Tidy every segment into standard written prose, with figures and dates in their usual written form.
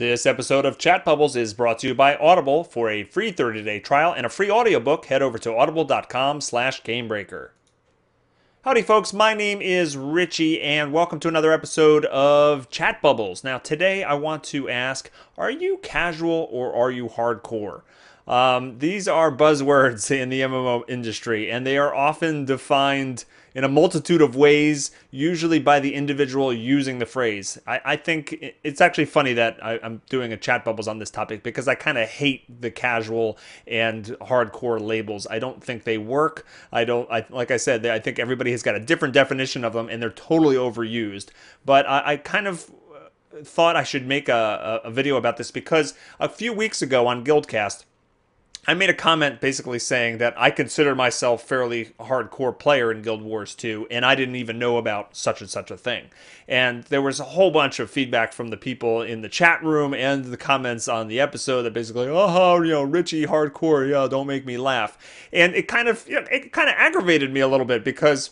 This episode of Chat Bubbles is brought to you by Audible. For a free 30-day trial and a free audiobook, head over to audible.com/gamebreaker. Howdy folks, my name is Richie and welcome to another episode of Chat Bubbles. Now today I want to ask, are you casual or are you hardcore? These are buzzwords in the MMO industry and they are often defined in a multitude of ways, usually by the individual using the phrase. I think it's actually funny that I'm doing a Chat Bubbles on this topic because I kind of hate the casual and hardcore labels. I don't think they work. Like I said, I think everybody has got a different definition of them and they're totally overused. But I kind of thought I should make a video about this because a few weeks ago on GuildCast, I made a comment basically saying that I consider myself fairly hardcore player in Guild Wars 2, and I didn't even know about such and such a thing. And there was a whole bunch of feedback from the people in the chat room and the comments on the episode that basically, oh, Richie hardcore, yeah, don't make me laugh. And it kind of aggravated me a little bit because,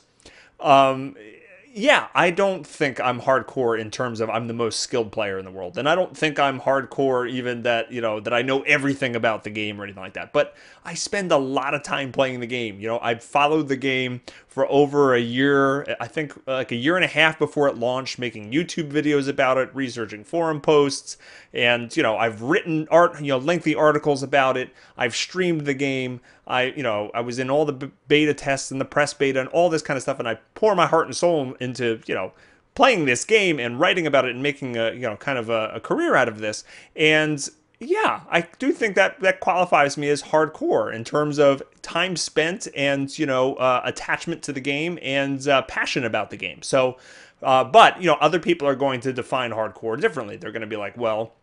yeah, I don't think I'm hardcore in terms of I'm the most skilled player in the world. And I don't think I'm hardcore even that, that I know everything about the game or anything like that. But I spend a lot of time playing the game. I've followed the game for over a year, I think like a year and a half before it launched, making YouTube videos about it, researching forum posts, and I've written lengthy articles about it. I've streamed the game. I was in all the beta tests and the press beta and all this kind of stuff, and I pour my heart and soul into playing this game and writing about it and making a kind of a career out of this. And yeah, I do think that qualifies me as hardcore in terms of time spent and attachment to the game and passion about the game. So, but other people are going to define hardcore differently. They're going to be like, well,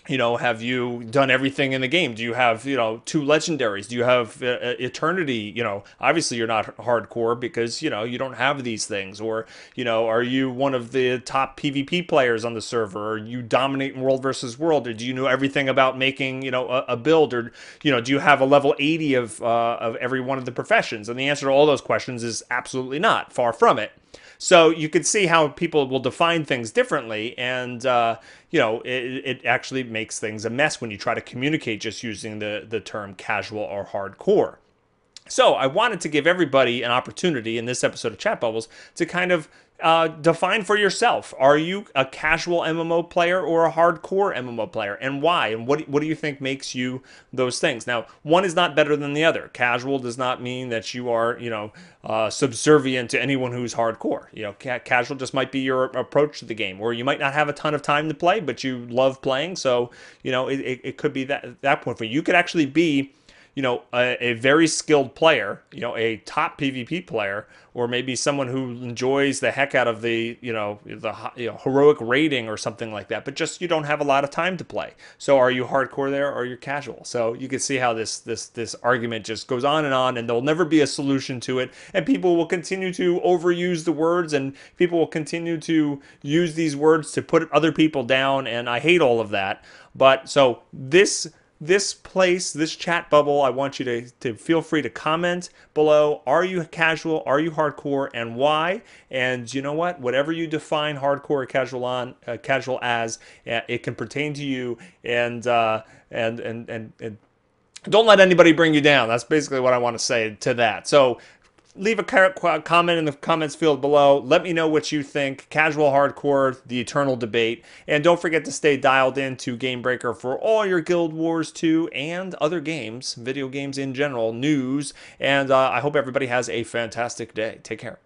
have you done everything in the game? Do you have, 2 legendaries? Do you have eternity? Obviously you're not hardcore because, you don't have these things. Or, are you one of the top PvP players on the server? Or you dominate in world versus world? Or do you know everything about making, a build? Or, do you have a level 80 of every one of the professions? And the answer to all those questions is absolutely not. Far from it. So you could see how people will define things differently, and it actually makes things a mess when you try to communicate just using the term casual or hardcore. So I wanted to give everybody an opportunity in this episode of Chat Bubbles to kind of define for yourself. Are you a casual MMO player or a hardcore MMO player, and why? And what do you think makes you those things? Now, one is not better than the other. Casual does not mean that you are, subservient to anyone who's hardcore. Casual just might be your approach to the game, or you might not have a ton of time to play, but you love playing. So, it could be that point for you. You could actually be a very skilled player, a top PvP player, or maybe someone who enjoys the heck out of the heroic raiding or something like that, but just you don't have a lot of time to play. So are you hardcore there or you're casual? So you can see how this argument just goes on, and there'll never be a solution to it, and people will continue to overuse the words, and people will continue to use these words to put other people down, and I hate all of that. But so this chat bubble, I want you to feel free to comment below. Are you casual? Are you hardcore? And why? And you know what? Whatever you define hardcore or casual as, it can pertain to you. And don't let anybody bring you down. That's basically what I want to say to that. So leave a comment in the comments field below. Let me know what you think. Casual, hardcore, the eternal debate. And don't forget to stay dialed into Gamebreaker for all your Guild Wars 2 and other games, video games in general, news. And I hope everybody has a fantastic day. Take care.